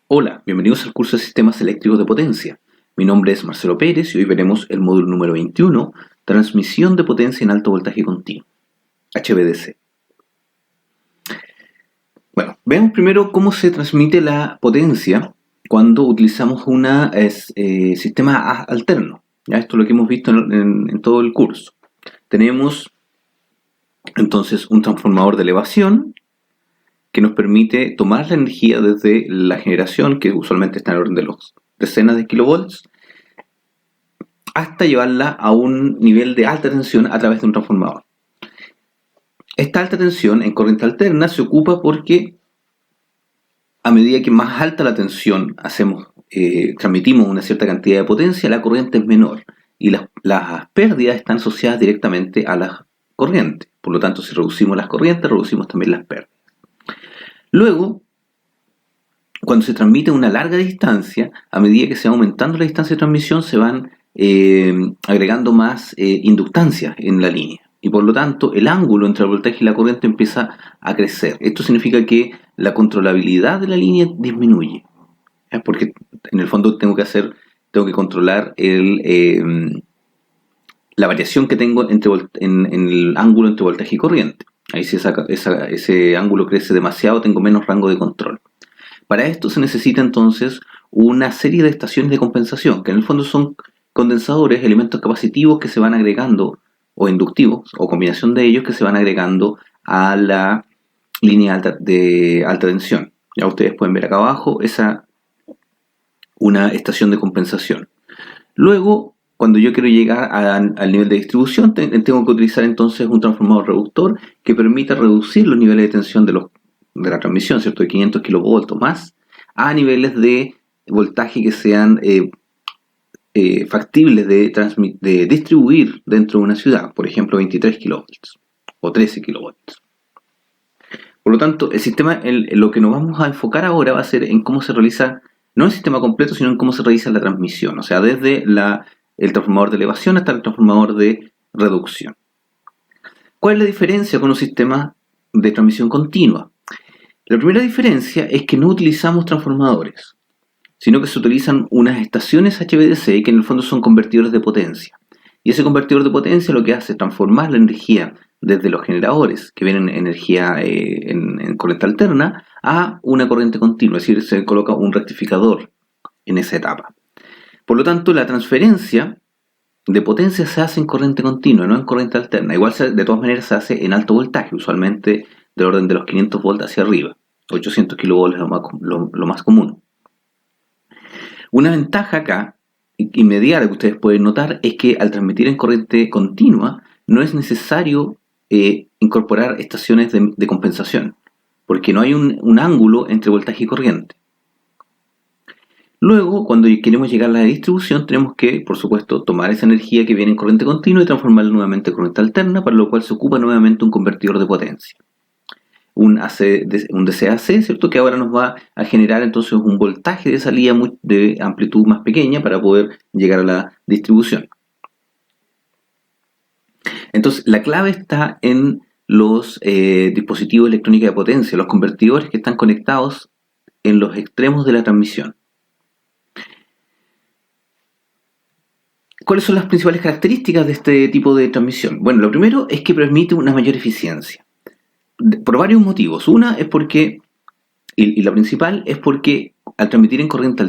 Hola, bienvenidos al curso de Sistemas Eléctricos de Potencia. Mi nombre es Marcelo Pérez y hoy veremos el módulo número 21, Transmisión de potencia en alto voltaje continuo, HVDC. Bueno, veamos primero cómo se transmite la potencia cuando utilizamos un sistema alterno. ¿Ya? Esto es lo que hemos visto en todo el curso. Tenemos entonces un transformador de elevación que nos permite tomar la energía desde la generación, que usualmente está en el orden de los decenas de kilovolts, hasta llevarla a un nivel de alta tensión a través de un transformador. Esta alta tensión en corriente alterna se ocupa porque a medida que más alta la tensión transmitimos una cierta cantidad de potencia, la corriente es menor y las pérdidas están asociadas directamente a la corriente. Por lo tanto, si reducimos las corrientes, reducimos también las pérdidas. Luego, cuando se transmite a una larga distancia, a medida que se va aumentando la distancia de transmisión, se van agregando más inductancias en la línea. Y por lo tanto, el ángulo entre el voltaje y la corriente empieza a crecer. Esto significa que la controlabilidad de la línea disminuye. Porque en el fondo tengo que controlar la variación que tengo en el ángulo entre voltaje y corriente. Ahí si ese ángulo crece demasiado, tengo menos rango de control. Para esto se necesita entonces una serie de estaciones de compensación, que en el fondo son condensadores, elementos capacitivos que se van agregando, o inductivos, o combinación de ellos que se van agregando a la línea de alta tensión. Ya ustedes pueden ver acá abajo una estación de compensación. Luego, cuando yo quiero llegar al nivel de distribución, tengo que utilizar entonces un transformador reductor que permita reducir los niveles de tensión de la transmisión, ¿cierto? De 500 kV o más, a niveles de voltaje que sean factibles de distribuir dentro de una ciudad, por ejemplo 23 kV o 13 kV. Por lo tanto, el sistema, lo que nos vamos a enfocar ahora va a ser en cómo se realiza, no el sistema completo, sino en cómo se realiza la transmisión, o sea, desde el transformador de elevación hasta el transformador de reducción. ¿Cuál es la diferencia con un sistema de transmisión continua? La primera diferencia es que no utilizamos transformadores, sino que se utilizan unas estaciones HVDC que en el fondo son convertidores de potencia. Y ese convertidor de potencia lo que hace es transformar la energía desde los generadores, que vienen energía en corriente alterna, a una corriente continua, es decir, se coloca un rectificador en esa etapa. Por lo tanto, la transferencia de potencia se hace en corriente continua, no en corriente alterna. Igual de todas maneras se hace en alto voltaje, usualmente del orden de los 500 volts hacia arriba. 800 kV es lo más común. Una ventaja acá, inmediata, que ustedes pueden notar, es que al transmitir en corriente continua no es necesario incorporar estaciones de compensación, porque no hay un ángulo entre voltaje y corriente. Luego, cuando queremos llegar a la distribución, tenemos que, por supuesto, tomar esa energía que viene en corriente continua y transformarla nuevamente en corriente alterna, para lo cual se ocupa nuevamente un convertidor de potencia. Un DCAC, ¿cierto? Que ahora nos va a generar entonces un voltaje de salida de amplitud más pequeña para poder llegar a la distribución. Entonces, la clave está en los dispositivos electrónicos de potencia, los convertidores que están conectados en los extremos de la transmisión. ¿Cuáles son las principales características de este tipo de transmisión? Bueno, lo primero es que permite una mayor eficiencia. Por varios motivos. Una es porque, y la principal, es porque al transmitir en corriente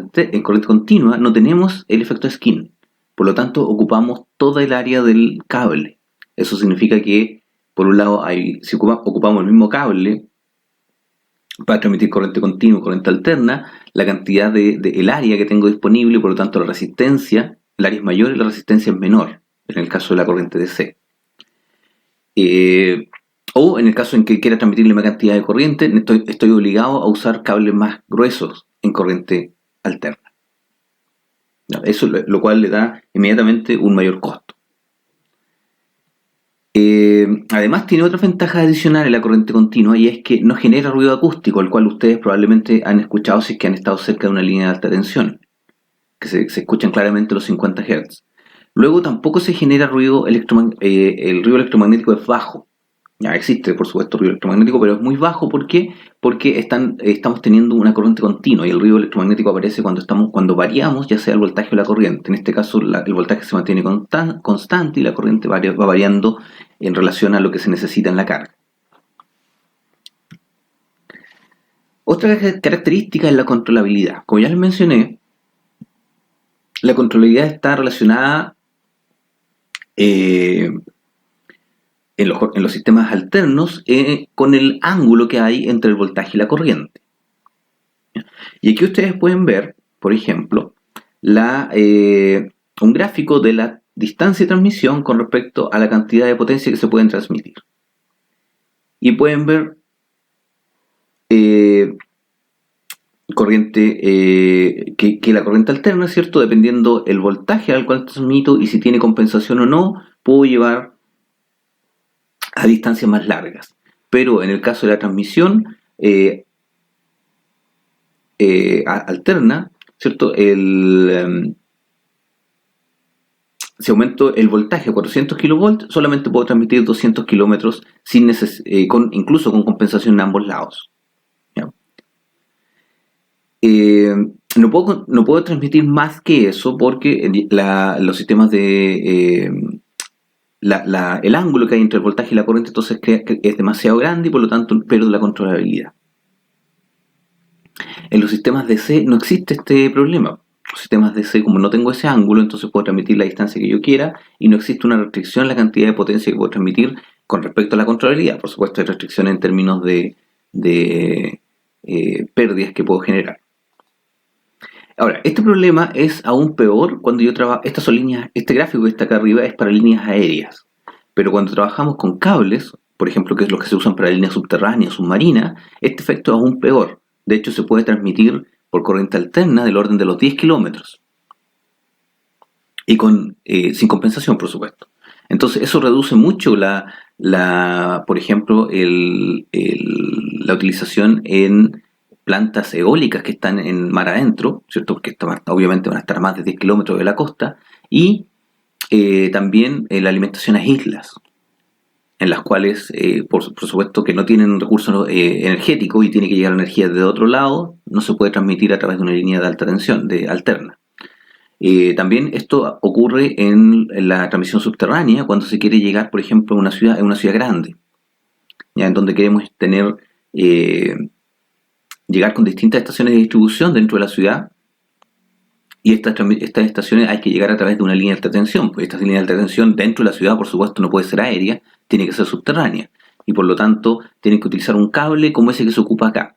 continua no tenemos el efecto skin. Por lo tanto, ocupamos toda el área del cable. Eso significa que, por un lado, si ocupamos el mismo cable para transmitir corriente continua y corriente alterna, la cantidad el área que tengo disponible, por lo tanto la resistencia, el área es mayor y la resistencia es menor, en el caso de la corriente DC. O en el caso en que quiera transmitirle más cantidad de corriente, estoy obligado a usar cables más gruesos en corriente alterna. Eso lo cual le da inmediatamente un mayor costo. Además tiene otras ventajas adicionales en la corriente continua, y es que no genera ruido acústico, el cual ustedes probablemente han escuchado si es que han estado cerca de una línea de alta tensión, que se escuchan claramente los 50 Hz. Luego tampoco se genera ruido el ruido electromagnético es bajo, Ya existe, por supuesto, ruido electromagnético, pero es muy bajo. ¿Por qué? Porque estamos teniendo una corriente continua y el ruido electromagnético aparece cuando variamos, ya sea el voltaje o la corriente. En este caso, el voltaje se mantiene constante y la corriente va variando en relación a lo que se necesita en la carga. Otra característica es la controlabilidad. Como ya les mencioné, la controlabilidad está relacionada eh, en los sistemas alternos con el ángulo que hay entre el voltaje y la corriente. Y aquí ustedes pueden ver, por ejemplo, un gráfico de la distancia de transmisión con respecto a la cantidad de potencia que se pueden transmitir. Y pueden ver que la corriente alterna, ¿cierto? Dependiendo el voltaje al cual transmito y si tiene compensación o no, puedo llevar a distancias más largas. Pero en el caso de la transmisión alterna, ¿cierto? Si aumento el voltaje a 400 kV, solamente puedo transmitir 200 kilómetros incluso con compensación en ambos lados. No puedo transmitir más que eso porque los sistemas de el ángulo que hay entre el voltaje y la corriente entonces es demasiado grande y por lo tanto pierdo la controlabilidad. En los sistemas DC no existe este problema. Los sistemas DC, como no tengo ese ángulo, entonces puedo transmitir la distancia que yo quiera y no existe una restricción en la cantidad de potencia que puedo transmitir con respecto a la controlabilidad. Por supuesto hay restricciones en términos de pérdidas que puedo generar. Ahora, este problema es aún peor cuando yo trabajo. Estas son líneas, este gráfico que está acá arriba es para líneas aéreas. Pero cuando trabajamos con cables, por ejemplo, que es lo que se usan para líneas subterráneas, submarinas, este efecto es aún peor. De hecho, se puede transmitir por corriente alterna del orden de los 10 kilómetros. Y sin compensación, por supuesto. Entonces, eso reduce mucho por ejemplo, la utilización en plantas eólicas que están en mar adentro, ¿cierto? Porque obviamente van a estar a más de 10 kilómetros de la costa, y también la alimentación a islas, en las cuales, por supuesto, que no tienen recursos energéticos y tiene que llegar energía de otro lado, no se puede transmitir a través de una línea de alta tensión, de alterna. También esto ocurre en la transmisión subterránea cuando se quiere llegar, por ejemplo, a una ciudad grande, ya en donde queremos llegar con distintas estaciones de distribución dentro de la ciudad, y estas estaciones hay que llegar a través de una línea de alta tensión. Pues esta línea de alta tensión dentro de la ciudad, por supuesto, no puede ser aérea, tiene que ser subterránea, y por lo tanto tienen que utilizar un cable como ese que se ocupa acá,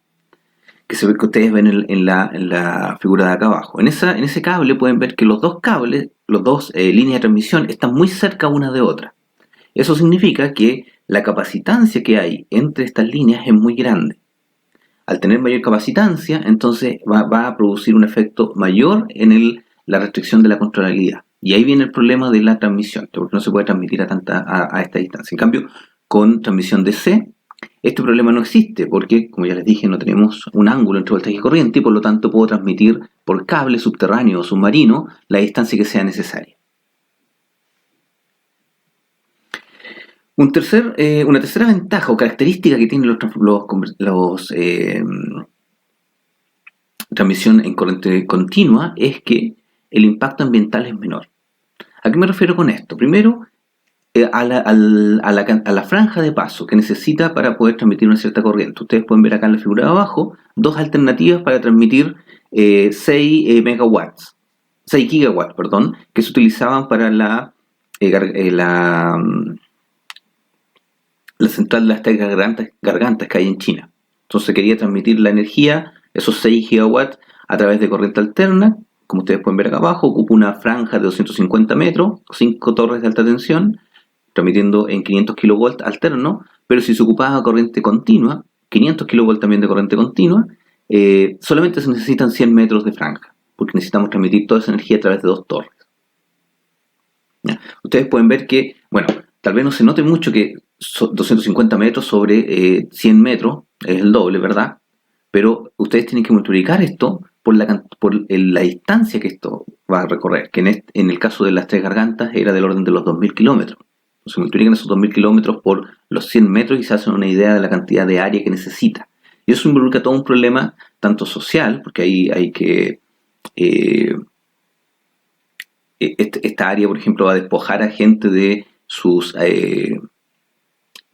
que ustedes ven en la figura de acá abajo. En ese cable pueden ver que los dos cables, las dos líneas de transmisión están muy cerca una de otra. Eso significa que la capacitancia que hay entre estas líneas es muy grande. Al tener mayor capacitancia, entonces va a producir un efecto mayor en la restricción de la controlabilidad. Y ahí viene el problema de la transmisión, porque no se puede transmitir a esta distancia. En cambio, con transmisión DC, este problema no existe, porque, como ya les dije, no tenemos un ángulo entre voltaje y corriente, y por lo tanto puedo transmitir por cable subterráneo o submarino la distancia que sea necesaria. Una tercera ventaja o característica que tienen los transmisión en corriente continua es que el impacto ambiental es menor. ¿A qué me refiero con esto? Primero, a la franja de paso que necesita para poder transmitir una cierta corriente. Ustedes pueden ver acá en la figura de abajo dos alternativas para transmitir 6 megawatts, 6 gigawatts, perdón, que se utilizaban para la central de las tres gargantas que hay en China. Entonces quería transmitir la energía, esos 6 gigawatts, a través de corriente alterna. Como ustedes pueden ver acá abajo, ocupa una franja de 250 metros, 5 torres de alta tensión, transmitiendo en 500 kilovolts alterno, pero si se ocupaba corriente continua, 500 kilovolts también de corriente continua, solamente se necesitan 100 metros de franja, porque necesitamos transmitir toda esa energía a través de 2 torres. ¿Ya? Ustedes pueden ver que, bueno, tal vez no se note mucho que 250 metros sobre 100 metros es el doble, ¿verdad? Pero ustedes tienen que multiplicar esto por la distancia que esto va a recorrer, que en el caso de las tres gargantas era del orden de los 2000 kilómetros. O Se multiplican esos 2.000 kilómetros por los 100 metros y se hacen una idea de la cantidad de área que necesita. Y eso involucra todo un problema tanto social, porque ahí hay que... esta área, por ejemplo, va a despojar a gente de sus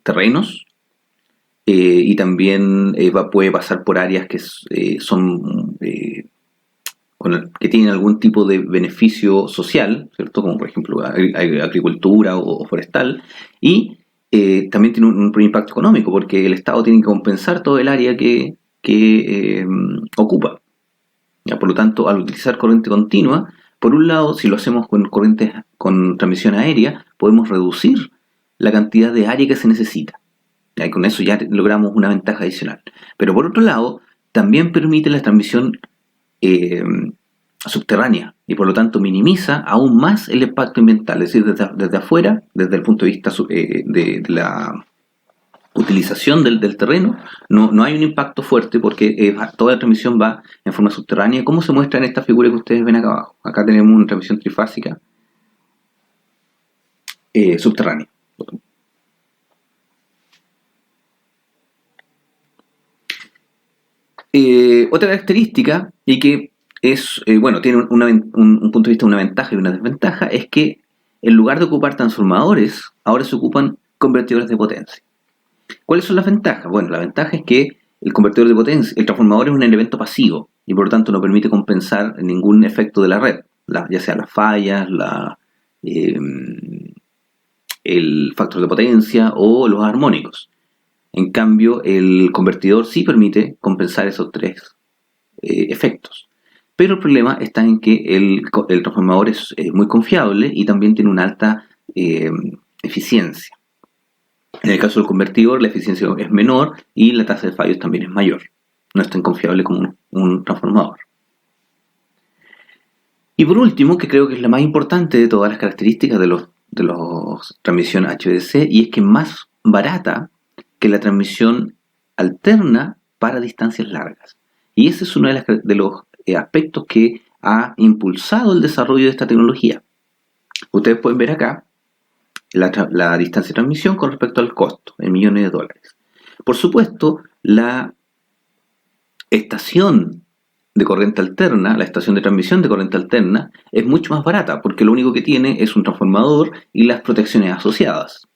terrenos, y también puede pasar por áreas que son que tienen algún tipo de beneficio social, ¿cierto? Como por ejemplo agricultura o forestal, y también tiene un impacto económico, porque el Estado tiene que compensar todo el área que ocupa. ¿Ya? Por lo tanto, al utilizar corriente continua, por un lado, si lo hacemos con corrientes con transmisión aérea, podemos reducir la cantidad de área que se necesita. Y con eso ya logramos una ventaja adicional. Pero por otro lado, también permite la transmisión subterránea y por lo tanto minimiza aún más el impacto ambiental. Es decir, desde afuera, desde el punto de vista de la utilización del terreno, no hay un impacto fuerte porque toda la transmisión va en forma subterránea, como se muestra en esta figura que ustedes ven acá abajo. Acá tenemos una transmisión trifásica subterránea. Otra característica, y que es, tiene un punto de vista, una ventaja y una desventaja, es que en lugar de ocupar transformadores, ahora se ocupan convertidores de potencia. ¿Cuáles son las ventajas? Bueno, la ventaja es que el convertidor de potencia, el transformador es un elemento pasivo y por lo tanto no permite compensar ningún efecto de la red, ya sea las fallas, el factor de potencia o los armónicos. En cambio, el convertidor sí permite compensar esos tres efectos. Pero el problema está en que el transformador es muy confiable y también tiene una alta eficiencia. En el caso del convertidor, la eficiencia es menor y la tasa de fallos también es mayor. No es tan confiable como un transformador. Y por último, que creo que es la más importante de todas las características de los transmisión HVDC, y es que es más barata que la transmisión alterna para distancias largas. Y ese es uno de los aspectos que ha impulsado el desarrollo de esta tecnología. Ustedes pueden ver acá la distancia de transmisión con respecto al costo, en millones de dólares. Por supuesto, la estación de corriente alterna, la estación de transmisión de corriente alterna, es mucho más barata, porque lo único que tiene es un transformador y las protecciones asociadas.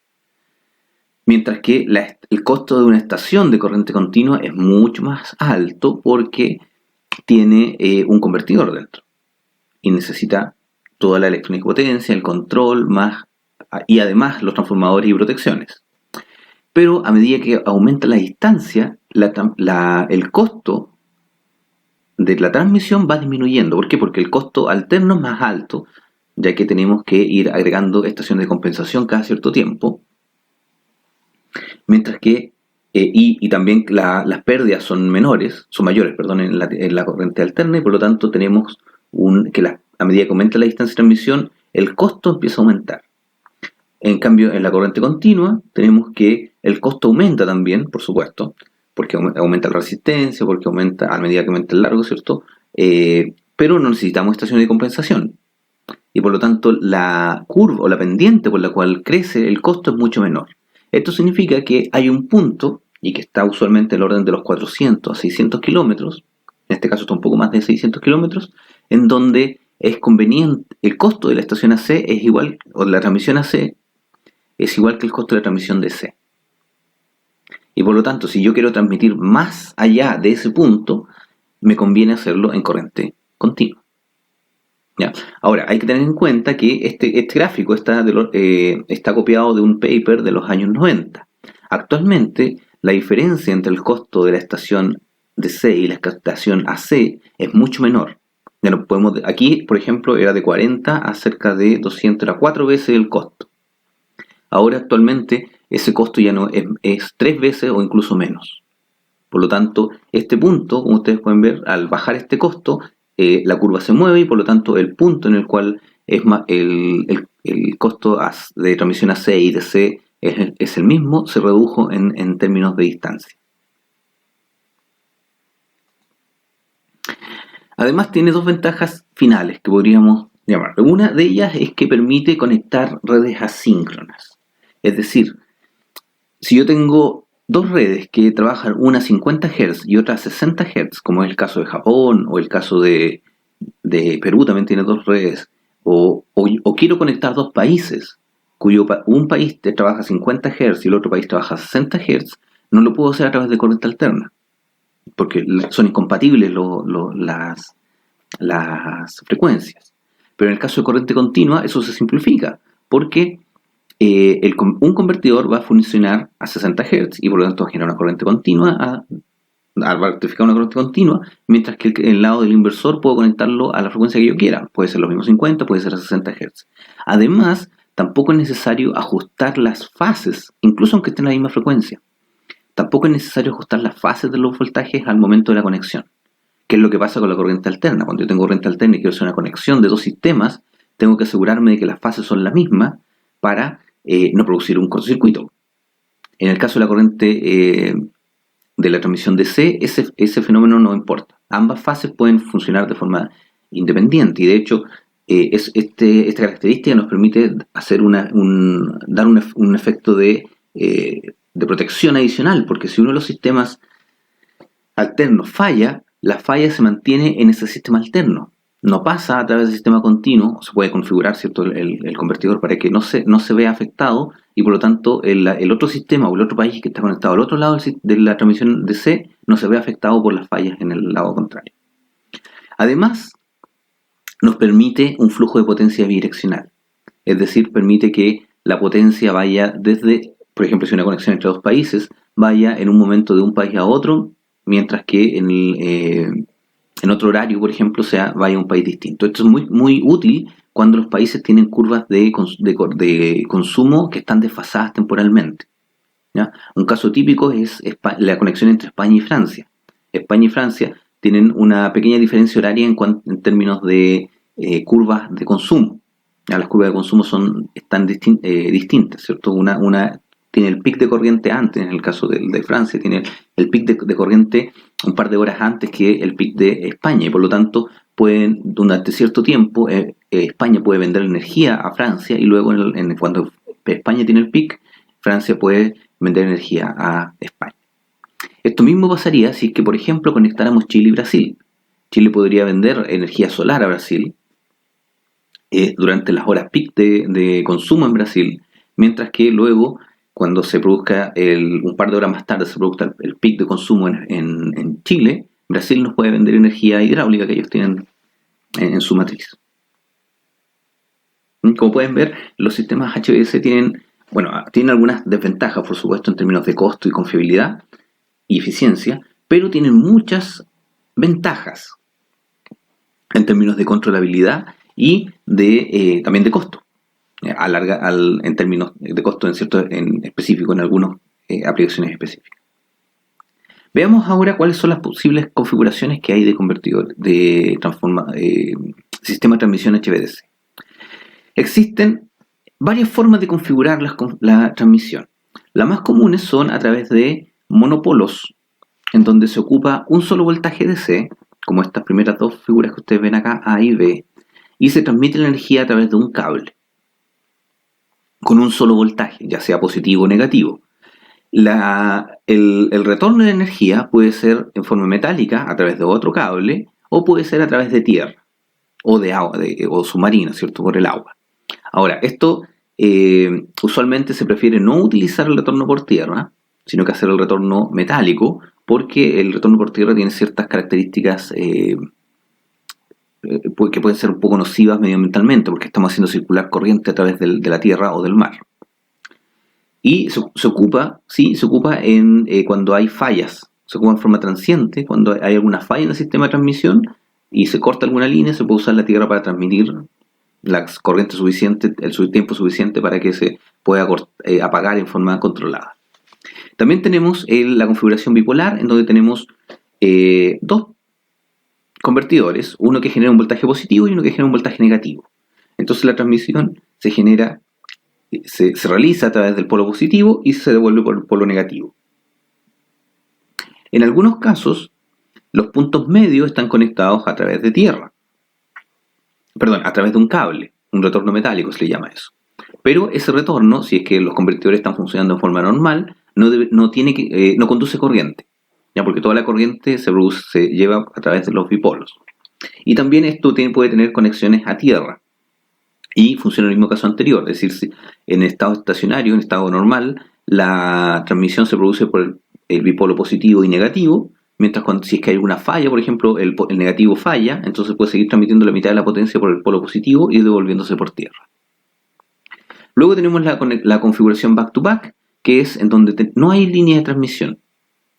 Mientras que el costo de una estación de corriente continua es mucho más alto porque tiene un convertidor dentro y necesita toda la electrónica potencia, el control, y además los transformadores y protecciones. Pero a medida que aumenta la distancia, el costo de la transmisión va disminuyendo. ¿Por qué? Porque el costo alterno es más alto, ya que tenemos que ir agregando estaciones de compensación cada cierto tiempo. Mientras que, y también las pérdidas son mayores, en la corriente alterna, y por lo tanto tenemos a medida que aumenta la distancia de transmisión, el costo empieza a aumentar. En cambio, en la corriente continua tenemos que el costo aumenta también, por supuesto, porque aumenta la resistencia, porque aumenta a medida que aumenta el largo, ¿cierto? Pero no necesitamos estaciones de compensación. Y por lo tanto, la curva o la pendiente por la cual crece el costo es mucho menor. Esto significa que hay un punto, y que está usualmente en el orden de los 400 a 600 kilómetros, en este caso está un poco más de 600 kilómetros, en donde es conveniente, el costo de la estación AC es igual, o de la transmisión AC, es igual que el costo de la transmisión DC. Y por lo tanto, si yo quiero transmitir más allá de ese punto, me conviene hacerlo en corriente continua. ¿Ya? Ahora, hay que tener en cuenta que este gráfico está copiado de un paper de los años 90. Actualmente, la diferencia entre el costo de la estación DC y la estación AC es mucho menor. Aquí, por ejemplo, era de 40 a cerca de 200, era 4 veces el costo. Ahora, actualmente, ese costo ya no es 3 veces o incluso menos. Por lo tanto, este punto, como ustedes pueden ver, al bajar este costo, la curva se mueve y por lo tanto el punto en el cual el costo de transmisión AC y DC es el mismo, se redujo en términos de distancia. Además tiene dos ventajas finales que podríamos llamar. Una de ellas es que permite conectar redes asíncronas. Es decir, si yo tengo dos redes que trabajan una a 50 Hz y otra a 60 Hz, como es el caso de Japón o el caso de Perú también tiene dos redes, o quiero conectar dos países, un país trabaja a 50 Hz y el otro país trabaja a 60 Hz, no lo puedo hacer a través de corriente alterna, porque son incompatibles las frecuencias. Pero en el caso de corriente continua eso se simplifica, porque un convertidor va a funcionar a 60 Hz y por lo tanto genera una corriente continua, va a rectificar una corriente continua, mientras que el lado del inversor puedo conectarlo a la frecuencia que yo quiera. Puede ser los mismos 50, puede ser a 60 Hz. Además, tampoco es necesario ajustar las fases, incluso aunque estén en la misma frecuencia. Tampoco es necesario ajustar las fases de los voltajes al momento de la conexión. ¿Qué es lo que pasa con la corriente alterna? Cuando yo tengo corriente alterna y quiero hacer una conexión de dos sistemas, tengo que asegurarme de que las fases son las mismas para no producir un cortocircuito. En el caso de la corriente de la transmisión DC, ese fenómeno no importa. Ambas fases pueden funcionar de forma independiente y de hecho esta característica nos permite hacer dar un efecto de protección adicional, porque si uno de los sistemas alternos falla, la falla se mantiene en ese sistema alterno. No pasa a través del sistema continuo, se puede configurar, ¿cierto?, el convertidor para que no se vea afectado y por lo tanto el otro sistema o el otro país que está conectado al otro lado de la transmisión DC no se ve afectado por las fallas en el lado contrario. Además, nos permite un flujo de potencia bidireccional, es decir, permite que la potencia vaya desde, por ejemplo, si una conexión entre dos países, vaya en un momento de un país a otro, mientras que en otro horario, por ejemplo, vaya a un país distinto. Esto es muy, muy útil cuando los países tienen curvas de consumo que están desfasadas temporalmente, ¿ya? Un caso típico es la conexión entre España y Francia. España y Francia tienen una pequeña diferencia horaria en términos de curvas de consumo. ¿Ya? Las curvas de consumo están distintas, ¿cierto? Una tiene el pic de corriente antes, en el caso de Francia, tiene el pic de corriente un par de horas antes que el pic de España, y por lo tanto durante cierto tiempo España puede vender energía a Francia y luego cuando España tiene el pic, Francia puede vender energía a España. Esto mismo pasaría si es que, por ejemplo, conectáramos Chile y Brasil. Chile podría vender energía solar a Brasil durante las horas pic de consumo en Brasil, mientras que luego, cuando se produzca un par de horas más tarde, se produzca el pic de consumo en Chile, Brasil nos puede vender energía hidráulica que ellos tienen en su matriz. Como pueden ver, los sistemas HVDC tienen algunas desventajas, por supuesto, en términos de costo y confiabilidad y eficiencia, pero tienen muchas ventajas en términos de controlabilidad y también de costo, en términos de costo en específico, en algunas aplicaciones específicas. Veamos ahora cuáles son las posibles configuraciones que hay de convertidor, sistema de transmisión HVDC. Existen varias formas de configurar la transmisión. Las más comunes son a través de monopolos, en donde se ocupa un solo voltaje DC, como estas primeras dos figuras que ustedes ven acá, A y B, y se transmite la energía a través de un cable, con un solo voltaje, ya sea positivo o negativo. El retorno de energía puede ser en forma metálica, a través de otro cable, o puede ser a través de tierra, o de agua, o submarina, ¿cierto?, por el agua. Ahora, esto usualmente se prefiere no utilizar el retorno por tierra, sino que hacer el retorno metálico, porque el retorno por tierra tiene ciertas características que pueden ser un poco nocivas medioambientalmente, porque estamos haciendo circular corriente a través de la tierra o del mar. Y se ocupa cuando hay fallas, se ocupa en forma transiente, cuando hay alguna falla en el sistema de transmisión y se corta alguna línea, se puede usar la tierra para transmitir la corriente suficiente, el tiempo suficiente para que se pueda apagar en forma controlada. También tenemos la configuración bipolar, en donde tenemos dos convertidores, uno que genera un voltaje positivo y uno que genera un voltaje negativo. Entonces la transmisión se realiza a través del polo positivo y se devuelve por el polo negativo. En algunos casos, los puntos medios están conectados a través de tierra. A través de un cable, un retorno metálico se le llama eso. Pero ese retorno, si es que los convertidores están funcionando en forma normal, no conduce corriente, ya porque toda la corriente se lleva a través de los bipolos. Y también esto puede tener conexiones a tierra y funciona en el mismo caso anterior, es decir, si en estado estacionario, en estado normal, la transmisión se produce por el bipolo positivo y negativo, mientras si es que hay alguna falla, por ejemplo, el negativo falla, entonces puede seguir transmitiendo la mitad de la potencia por el polo positivo y devolviéndose por tierra. Luego tenemos la configuración back-to-back, que es en donde no hay línea de transmisión.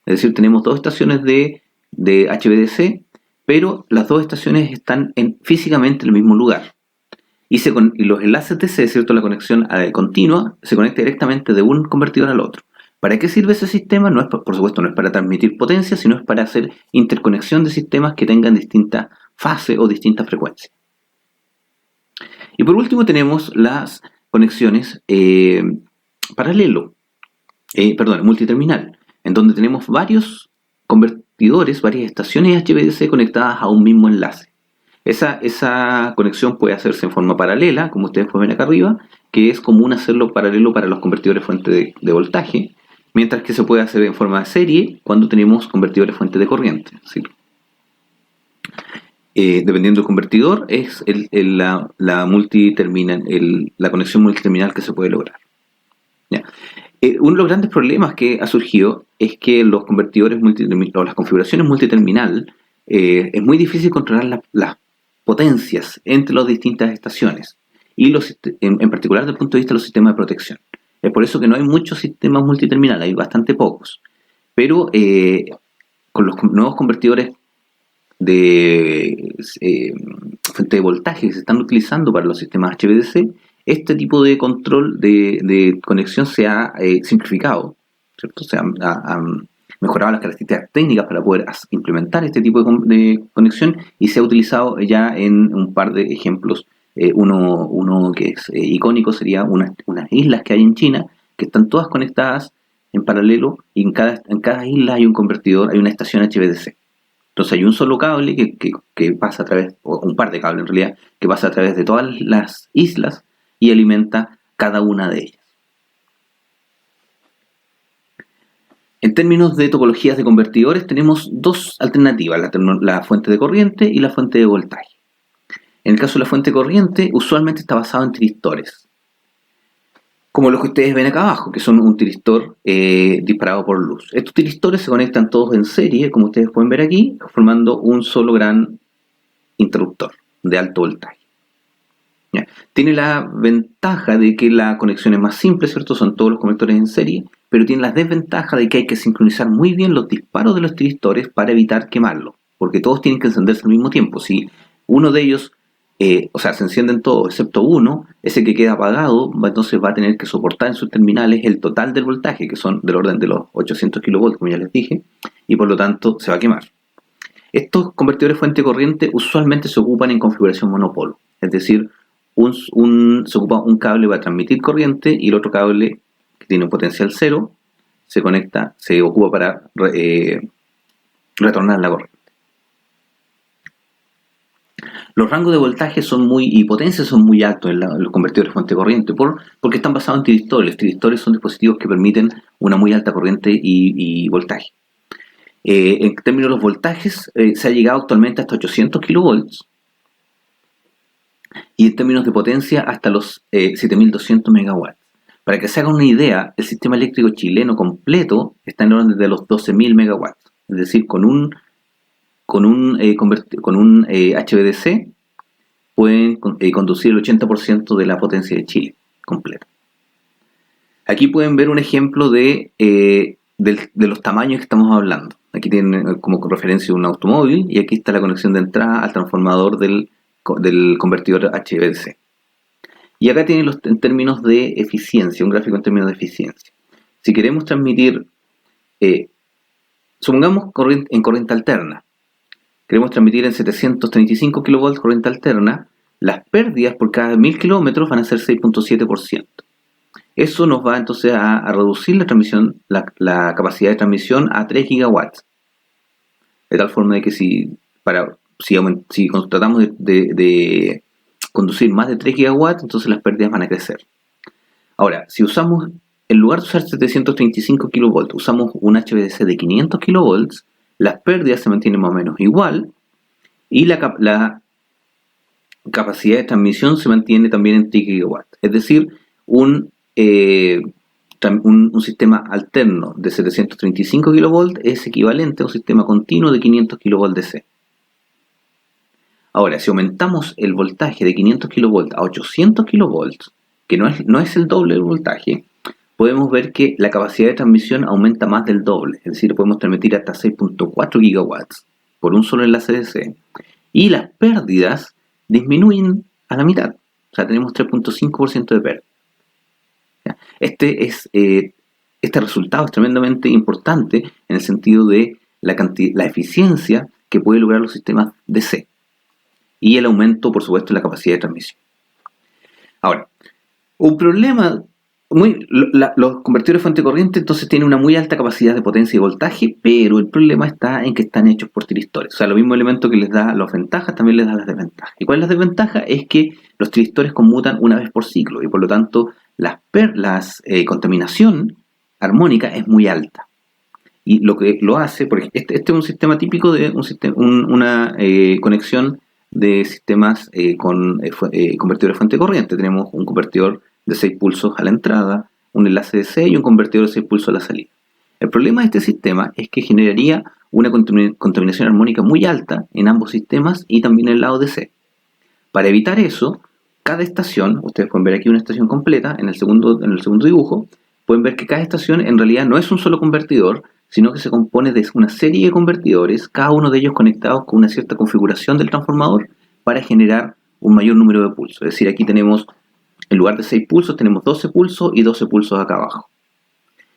Es decir, tenemos dos estaciones de HVDC, pero las dos estaciones están físicamente en el mismo lugar. Y los enlaces DC, ¿cierto? La conexión continua, se conecta directamente de un convertidor al otro. ¿Para qué sirve ese sistema? No es, por supuesto, no es para transmitir potencia, sino es para hacer interconexión de sistemas que tengan distinta fase o distinta frecuencia. Y por último tenemos las conexiones multiterminal, en donde tenemos varios convertidores, varias estaciones HVDC conectadas a un mismo enlace. Esa conexión puede hacerse en forma paralela, como ustedes pueden ver acá arriba, que es común hacerlo paralelo para los convertidores fuente de voltaje, mientras que se puede hacer en forma de serie cuando tenemos convertidores fuente de corriente. ¿Sí? Dependiendo del convertidor, es la conexión multiterminal que se puede lograr. ¿Ya? Uno de los grandes problemas que ha surgido es que los convertidores o las configuraciones multiterminal es muy difícil controlar las potencias entre las distintas estaciones y en particular desde el punto de vista de los sistemas de protección. Es por eso que no hay muchos sistemas multiterminal, hay bastante pocos. Pero con los nuevos convertidores de fuente de voltaje que se están utilizando para los sistemas HVDC, este tipo de control de conexión se ha simplificado, ¿cierto? Se han mejorado las características técnicas para poder implementar este tipo de conexión y se ha utilizado ya en un par de ejemplos. Uno que es icónico sería unas islas que hay en China que están todas conectadas en paralelo y en cada isla hay un convertidor, hay una estación HVDC. Entonces hay un solo cable que pasa a través, o un par de cables en realidad, que pasa a través de todas las islas y alimenta cada una de ellas. En términos de topologías de convertidores tenemos dos alternativas, la fuente de corriente y la fuente de voltaje. En el caso de la fuente de corriente, usualmente está basado en tiristores, como los que ustedes ven acá abajo, que son un tiristor disparado por luz. Estos tiristores se conectan todos en serie, como ustedes pueden ver aquí, formando un solo gran interruptor de alto voltaje. ¿Ya? Tiene la ventaja de que la conexión es más simple, ¿cierto? Son todos los conectores en serie, pero tiene la desventaja de que hay que sincronizar muy bien los disparos de los tiristores para evitar quemarlos, porque todos tienen que encenderse al mismo tiempo. Si uno de ellos se encienden todos excepto uno, ese que queda apagado, entonces va a tener que soportar en sus terminales el total del voltaje, que son del orden de los 800 kV, como ya les dije, y por lo tanto se va a quemar. Estos convertidores fuente de corriente usualmente se ocupan en configuración monopolo, es decir, se ocupa un cable para transmitir corriente y el otro cable que tiene un potencial cero se ocupa para retornar la corriente. Los rangos de voltaje y potencia son muy altos en los convertidores fuente de corriente porque están basados en tiristores. Los tiristores son dispositivos que permiten una muy alta corriente y voltaje. En términos de los voltajes, se ha llegado actualmente hasta 800 kilovolts y en términos de potencia hasta los 7200 megawatts. Para que se hagan una idea, el sistema eléctrico chileno completo está en el orden de los 12.000 megawatts. Es decir, con un HVDC pueden conducir el 80% de la potencia de Chile completa. Aquí pueden ver un ejemplo de los tamaños que estamos hablando. Aquí tienen como referencia un automóvil y aquí está la conexión de entrada al transformador del convertidor HVDC. Y acá tienen en términos de eficiencia, un gráfico en términos de eficiencia. Si queremos transmitir, supongamos en corriente alterna, queremos transmitir en 735 kV corriente alterna, las pérdidas por cada 1000 kilómetros van a ser 6.7%. Eso nos va entonces a reducir la capacidad de transmisión a 3 gigawatts. De tal forma de que si tratamos de conducir más de 3 gigawatts, entonces las pérdidas van a crecer. Ahora, si usamos, en lugar de usar 735 kV, usamos un HVDC de 500 kV, las pérdidas se mantienen más o menos igual y la capacidad de transmisión se mantiene también en 3 GW. Es decir, un sistema alterno de 735 kV es equivalente a un sistema continuo de 500 kV DC. Ahora, si aumentamos el voltaje de 500 kV a 800 kV, que no es el doble del voltaje, podemos ver que la capacidad de transmisión aumenta más del doble. Es decir, podemos transmitir hasta 6.4 GW por un solo enlace DC. Y las pérdidas disminuyen a la mitad. O sea, tenemos 3.5% de pérdida. Este resultado es tremendamente importante en el sentido de la eficiencia que puede lograr los sistemas DC y el aumento, por supuesto, de la capacidad de transmisión. Ahora, un problema, los convertidores de fuente corriente entonces tienen una muy alta capacidad de potencia y voltaje, pero el problema está en que están hechos por tiristores. O sea, los mismos elementos que les da las ventajas también les da las desventajas. ¿Y cuál es la desventaja? Es que los tiristores conmutan una vez por ciclo y por lo tanto la contaminación armónica es muy alta. Y lo que lo hace, porque este es un sistema típico de una conexión de sistemas con convertidor de fuente corriente. Tenemos un convertidor de 6 pulsos a la entrada, un enlace de 6 y un convertidor de 6 pulsos a la salida. El problema de este sistema es que generaría una contaminación armónica muy alta en ambos sistemas y también en el lado DC. Para evitar eso, cada estación, ustedes pueden ver aquí una estación completa en el segundo dibujo, pueden ver que cada estación en realidad no es un solo convertidor, sino que se compone de una serie de convertidores, cada uno de ellos conectados con una cierta configuración del transformador para generar un mayor número de pulsos. Es decir, aquí tenemos, en lugar de 6 pulsos, tenemos 12 pulsos y 12 pulsos acá abajo.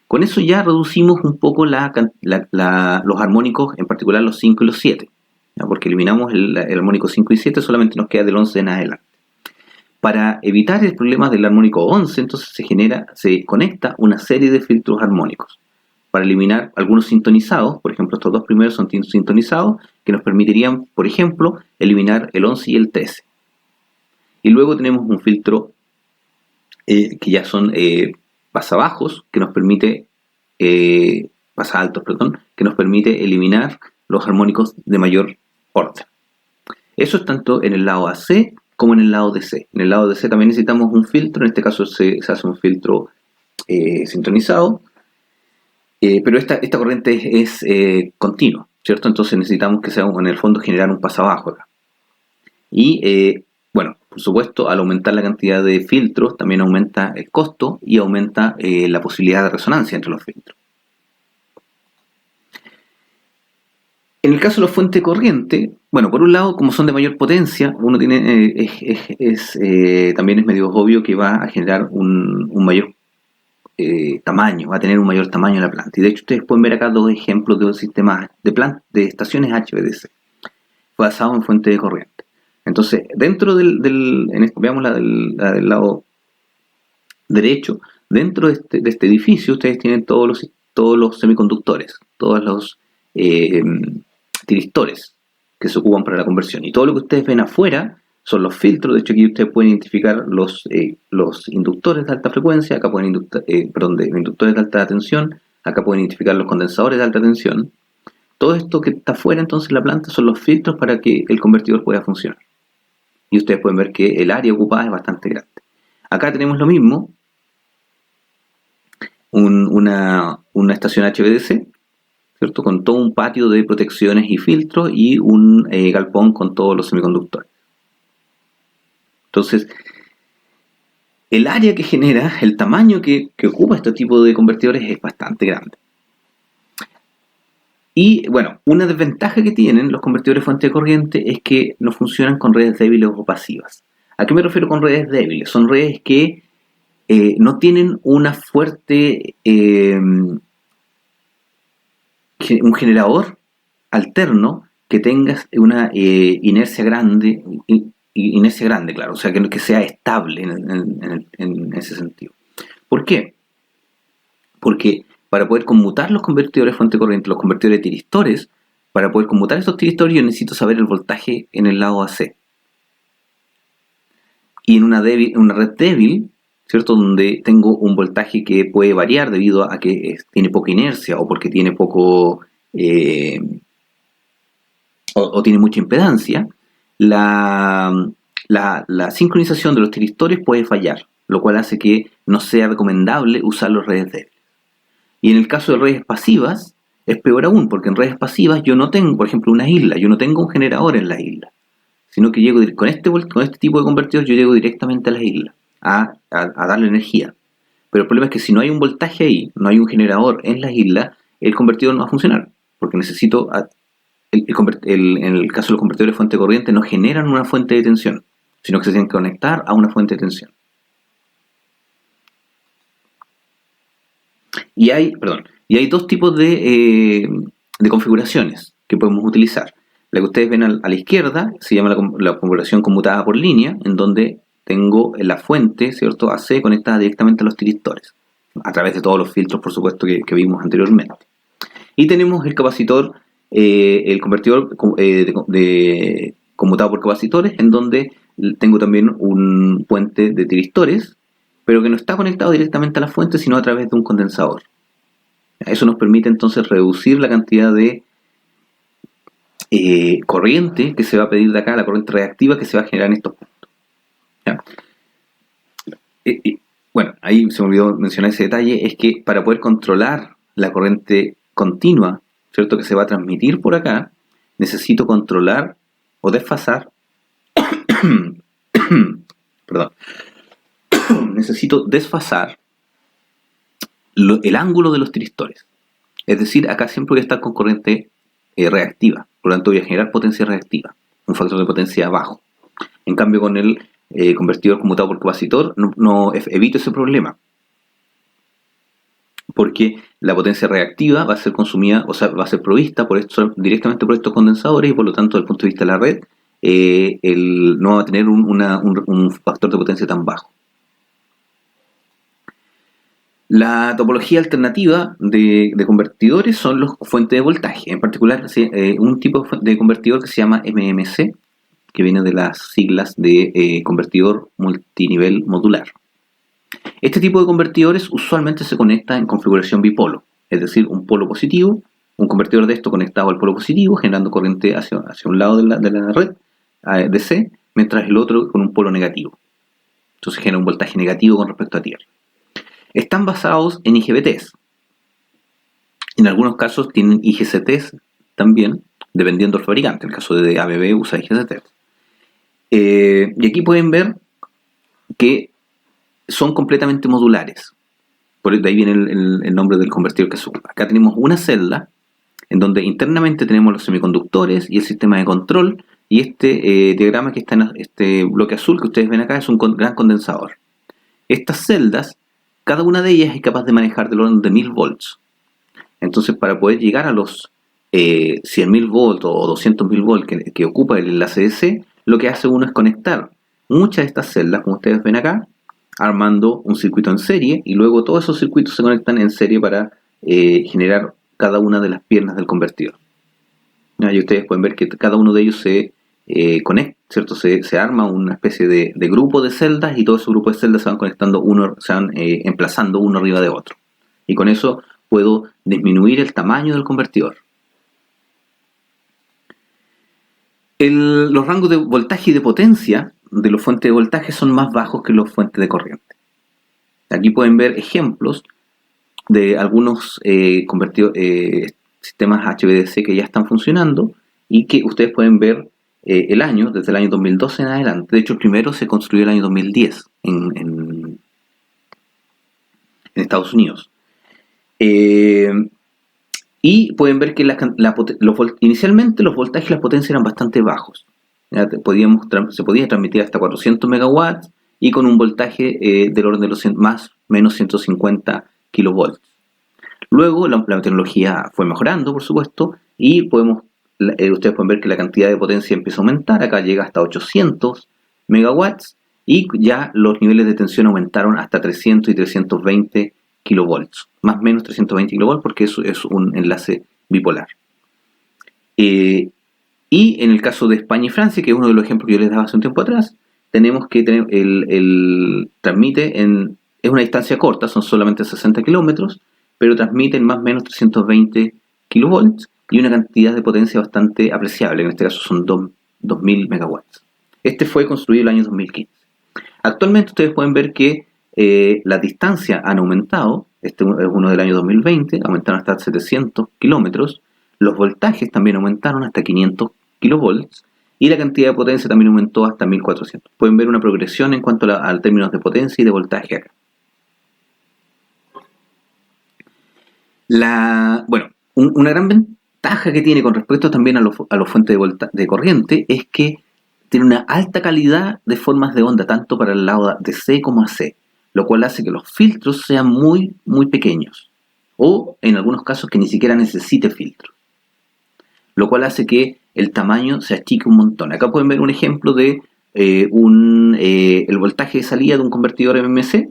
Con eso ya reducimos un poco los armónicos, en particular los 5 y los 7, ¿ya? Porque eliminamos el armónico 5 y 7, solamente nos queda del 11 en adelante. Para evitar el problema del armónico 11, entonces se conecta una serie de filtros armónicos para eliminar algunos sintonizados. Por ejemplo, estos dos primeros son sintonizados que nos permitirían, por ejemplo, eliminar el 11 y el 13. Y luego tenemos un filtro que ya son pasabajos, que nos permite pasaltos, que nos permite eliminar los armónicos de mayor orden. Eso es tanto en el lado AC como en el lado DC. En el lado DC también necesitamos un filtro, en este caso se hace un filtro sintonizado, pero esta corriente es continua, ¿cierto? Entonces necesitamos que sea en el fondo generar un pasabajo acá. Y bueno, por supuesto, al aumentar la cantidad de filtros también aumenta el costo y aumenta la posibilidad de resonancia entre los filtros. En el caso de la fuente corriente, bueno, por un lado, como son de mayor potencia, uno tiene también es medio obvio que va a generar un mayor tamaño, va a tener un mayor tamaño la planta. Y de hecho ustedes pueden ver acá dos ejemplos de sistemas de estaciones HVDC basado en fuente de corriente. Entonces, dentro veamos la del lado derecho, dentro de este edificio ustedes tienen todos los semiconductores, todos los tiristores que se ocupan para la conversión. Y todo lo que ustedes ven afuera son los filtros. De hecho, aquí ustedes pueden identificar los inductores de alta frecuencia, acá pueden inductores de alta tensión, acá pueden identificar los condensadores de alta tensión. Todo esto que está afuera entonces la planta son los filtros para que el convertidor pueda funcionar. Y ustedes pueden ver que el área ocupada es bastante grande. Acá tenemos lo mismo, una estación HVDC, ¿cierto? Con todo un patio de protecciones y filtros y un galpón con todos los semiconductores. Entonces, el área que genera, el tamaño que ocupa este tipo de convertidores es bastante grande. Y bueno, una desventaja que tienen los convertidores de fuente de corriente es que no funcionan con redes débiles o pasivas. ¿A qué me refiero con redes débiles? Son redes que no tienen una fuerte un generador alterno que tenga una inercia grande, claro, o sea, que sea estable en ese sentido. ¿Por qué? Porque para poder conmutar los convertidores de fuente corriente, los convertidores de tiristores, para poder conmutar estos tiristores yo necesito saber el voltaje en el lado AC. Y en una red débil, el voltaje en el lado AC es muy alto. Entonces, para poder conmutar los convertidores de fuente corriente, los convertidores de tiristores, para poder conmutar estos tiristores yo necesito saber el voltaje en el lado AC. Y en una red débil, el voltaje en el lado AC es muy alto. ¿cierto? Donde tengo un voltaje que puede variar debido a que tiene poca inercia o porque tiene poco eh, o tiene mucha impedancia, la sincronización de los tiristores puede fallar, lo cual hace que no sea recomendable usar los redes débiles. Y en el caso de redes pasivas, es peor aún, porque en redes pasivas yo no tengo, por ejemplo, una isla, yo no tengo un generador en la isla, sino que llego con este tipo de convertidor, yo llego directamente a las islas, a darle energía. Pero el problema es que si no hay un voltaje ahí, no hay un generador en las islas, el convertidor no va a funcionar, porque necesito, en el caso de los convertidores de fuente de corriente, no generan una fuente de tensión, sino que se tienen que conectar a una fuente de tensión. Y hay dos tipos de configuraciones que podemos utilizar. La que ustedes ven a la izquierda se llama la configuración conmutada por línea, en donde tengo la fuente, ¿cierto?, AC conectada directamente a los tiristores, a través de todos los filtros, por supuesto, que vimos anteriormente. Y tenemos el convertidor conmutado por capacitores, en donde tengo también un puente de tiristores, pero que no está conectado directamente a la fuente, sino a través de un condensador. Eso nos permite entonces reducir la cantidad de corriente que se va a pedir de acá, la corriente reactiva que se va a generar en estos puntos. ¿Ya? Bueno, ahí se me olvidó mencionar ese detalle, es que para poder controlar la corriente continua, ¿cierto?, que se va a transmitir por acá, necesito controlar o desfasar, perdón, necesito desfasar el ángulo de los tiristores. Es decir, acá siempre voy a estar con corriente reactiva, por lo tanto voy a generar potencia reactiva, un factor de potencia bajo. En cambio, con el convertidor conmutado por capacitor no evito ese problema, porque la potencia reactiva va a ser consumida, o sea, va a ser provista directamente por estos condensadores, y por lo tanto, desde el punto de vista de la red, no va a tener un factor de potencia tan bajo. La topología alternativa de convertidores son los fuentes de voltaje, en particular un tipo de convertidor que se llama MMC, que viene de las siglas de convertidor multinivel modular. Este tipo de convertidores usualmente se conecta en configuración bipolo, es decir, un polo positivo, un convertidor de esto conectado al polo positivo, generando corriente hacia un lado de la red DC, mientras el otro con un polo negativo. Entonces genera un voltaje negativo con respecto a tierra. Están basados en IGBTs. En algunos casos tienen IGCTs también, dependiendo del fabricante. En el caso de ABB usa IGCTs. Y aquí pueden ver que son completamente modulares. De ahí viene el nombre del convertidor que se usa. Acá tenemos una celda en donde internamente tenemos los semiconductores y el sistema de control, y este diagrama que está en este bloque azul que ustedes ven acá es un gran condensador. Estas celdas, cada una de ellas es capaz de manejar del orden de 1000 volts. Entonces, para poder llegar a los 100.000 volts o 200.000 volts que ocupa el enlace DC, lo que hace uno es conectar muchas de estas celdas, como ustedes ven acá, armando un circuito en serie, y luego todos esos circuitos se conectan en serie para generar cada una de las piernas del convertidor. Y ustedes pueden ver que cada uno de ellos se conecta, ¿cierto? Se arma una especie de grupo de celdas, y todos esos grupos de celdas se van conectando se van emplazando uno arriba de otro. Y con eso puedo disminuir el tamaño del convertidor. Los rangos de voltaje y de potencia de los fuentes de voltaje son más bajos que los fuentes de corriente. Aquí pueden ver ejemplos de algunos sistemas HVDC que ya están funcionando, y que ustedes pueden ver el año, desde el año 2012 en adelante. De hecho, el primero se construyó el año 2010 en Estados Unidos. Y pueden ver que inicialmente los voltajes y las potencias eran bastante bajos. Se podía transmitir hasta 400 megawatts y con un voltaje del orden de los más o menos 150 kilovolts. Luego la tecnología fue mejorando, por supuesto, y ustedes pueden ver que la cantidad de potencia empieza a aumentar. Acá llega hasta 800 megawatts, y ya los niveles de tensión aumentaron hasta 300 y 320 kilovolts, más o menos 320 kilovolts, porque eso es un enlace bipolar. Y en el caso de España y Francia, que es uno de los ejemplos que yo les daba hace un tiempo atrás, tenemos que transmite en es una distancia corta, son solamente 60 kilómetros, pero transmiten más o menos 320 kilovolts y una cantidad de potencia bastante apreciable, en este caso son 2000 megawatts. Este fue construido el año 2015. Actualmente ustedes pueden ver que las distancias han aumentado, este es uno del año 2020, aumentaron hasta 700 kilómetros, los voltajes también aumentaron hasta 500 kilovolts y la cantidad de potencia también aumentó hasta 1400. Pueden ver una progresión en cuanto a términos de potencia y de voltaje acá. Una gran ventaja que tiene con respecto también a los fuentes de corriente es que tiene una alta calidad de formas de onda, tanto para el lado de C como AC, lo cual hace que los filtros sean muy, muy pequeños, o en algunos casos que ni siquiera necesite filtro, lo cual hace que el tamaño se achique un montón. Acá pueden ver un ejemplo de el voltaje de salida de un convertidor MMC,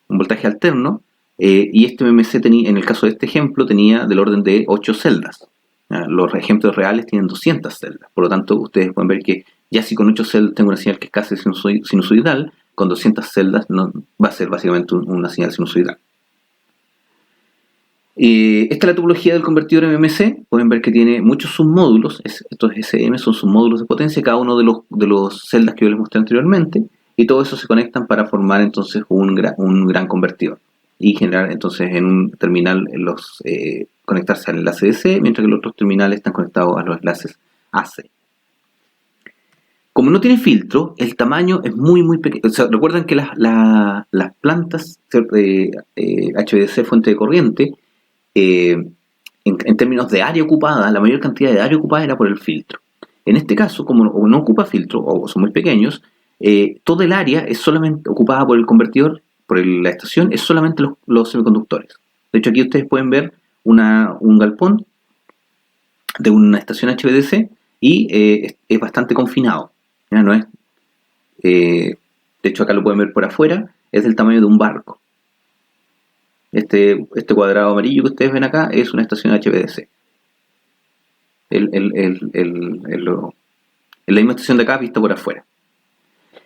un voltaje alterno, y este MMC tenía, en el caso de este ejemplo, tenía del orden de 8 celdas. Los ejemplos reales tienen 200 celdas, por lo tanto ustedes pueden ver que ya si con 8 celdas tengo una señal que es casi sinusoidal, con 200 celdas no, va a ser básicamente una señal sinusoidal. Esta es la topología del convertidor MMC. Pueden ver que tiene muchos submódulos. Estos SM son submódulos de potencia, cada uno de los celdas que yo les mostré anteriormente, y todo eso se conectan para formar entonces un gran convertidor y generar entonces en un terminal conectarse al enlace DC, mientras que los otros terminales están conectados a los enlaces AC. Como no tiene filtro, el tamaño es muy, muy pequeño. O sea, recuerden que las plantas HVDC, fuente de corriente, en términos de área ocupada, la mayor cantidad de área ocupada era por el filtro. En este caso, como no ocupa filtro, o son muy pequeños, todo el área es solamente ocupada por el convertidor, por la estación, es solamente los semiconductores. De hecho, aquí ustedes pueden ver un galpón de una estación HVDC y es bastante confinado. ¿Ya? No es, de hecho, acá lo pueden ver por afuera, es del tamaño de un barco. Este cuadrado amarillo que ustedes ven acá es una estación HVDC. La misma estación de acá vista por afuera.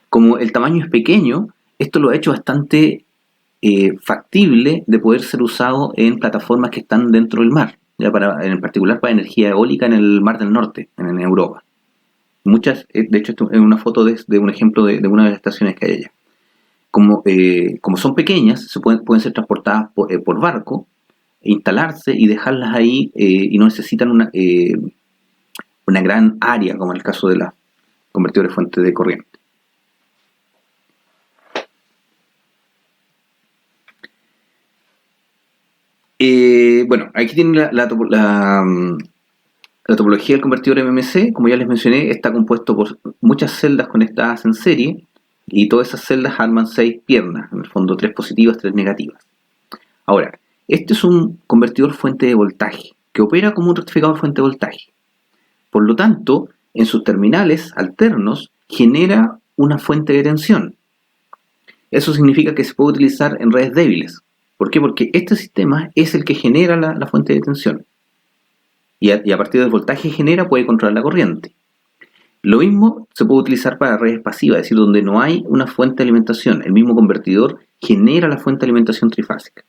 Como el tamaño es pequeño, esto lo ha hecho bastante factible de poder ser usado en plataformas que están dentro del mar, ya en particular para energía eólica en el Mar del Norte, en Europa. Muchas, de hecho, esto es una foto de un ejemplo de una de las estaciones que hay allá. Como son pequeñas, pueden ser transportadas por barco, instalarse y dejarlas ahí y no necesitan una gran área, como en el caso de los convertidores fuentes de corriente. Aquí tienen la topología del convertidor MMC. Como ya les mencioné, está compuesto por muchas celdas conectadas en serie, y todas esas celdas arman 6 piernas, en el fondo 3 positivas, 3 negativas. Ahora, este es un convertidor fuente de voltaje, que opera como un rectificador fuente de voltaje. Por lo tanto, en sus terminales alternos genera una fuente de tensión. Eso significa que se puede utilizar en redes débiles. ¿Por qué? Porque este sistema es el que genera la fuente de tensión. Y a partir del voltaje que genera puede controlar la corriente. Lo mismo se puede utilizar para redes pasivas, es decir, donde no hay una fuente de alimentación. El mismo convertidor genera la fuente de alimentación trifásica.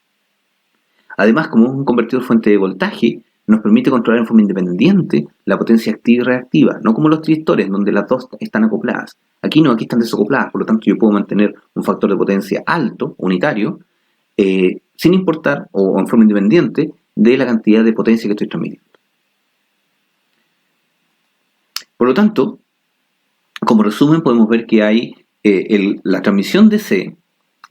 Además, como es un convertidor fuente de voltaje, nos permite controlar en forma independiente la potencia activa y reactiva, no como los tristores, donde las dos están acopladas. Aquí no, aquí están desacopladas, por lo tanto yo puedo mantener un factor de potencia alto, unitario, sin importar, o en forma independiente, de la cantidad de potencia que estoy transmitiendo. Por lo tanto, como resumen podemos ver que hay la transmisión DC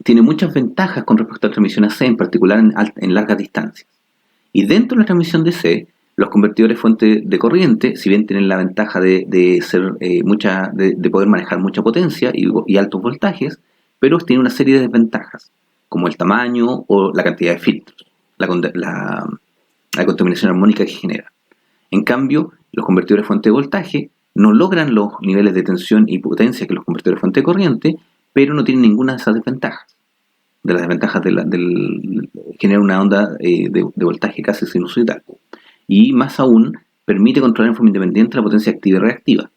tiene muchas ventajas con respecto a la transmisión AC, en particular en largas distancias. Y dentro de la transmisión DC, los convertidores fuente de corriente, si bien tienen la ventaja de poder manejar mucha potencia y altos voltajes, pero tienen una serie de desventajas, como el tamaño o la cantidad de filtros, la contaminación armónica que genera. En cambio, los convertidores fuente de voltaje no logran los niveles de tensión y potencia que los convertidores fuente de corriente, pero no tienen ninguna de esas desventajas. De las desventajas genera una onda de voltaje casi sinusoidal. Y más aún, permite controlar en forma independiente la potencia activa y reactiva.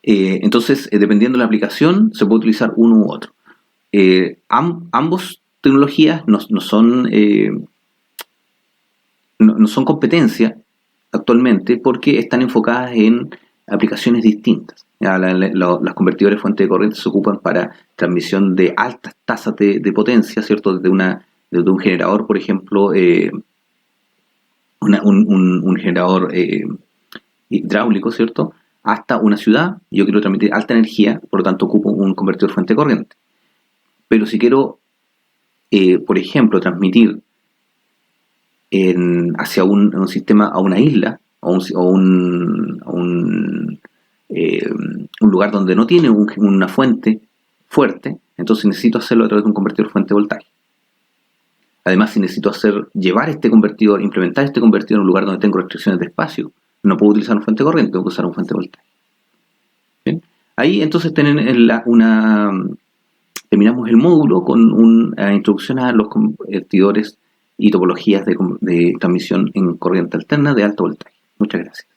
Entonces, dependiendo de la aplicación, se puede utilizar uno u otro. ambos tecnologías no son, no son competencia actualmente porque están enfocadas en aplicaciones distintas. Ya, las convertidores fuente de corriente se ocupan para transmisión de altas tasas de potencia, ¿cierto? Desde un generador, por ejemplo, un generador hidráulico, ¿cierto? Hasta una ciudad. Yo quiero transmitir alta energía, por lo tanto ocupo un convertidor fuente de corriente. Pero si quiero, por ejemplo, transmitir hacia un sistema, a una isla, o un lugar donde no tiene una fuente fuerte, entonces necesito hacerlo a través de un convertidor fuente de voltaje. Además, si necesito llevar este convertidor, implementar este convertidor en un lugar donde tengo restricciones de espacio, no puedo utilizar una fuente de corriente, tengo que usar una fuente de voltaje. ¿Bien? Ahí entonces terminamos el módulo con una introducción a los convertidores y topologías de transmisión en corriente alterna de alto voltaje. Muchas gracias.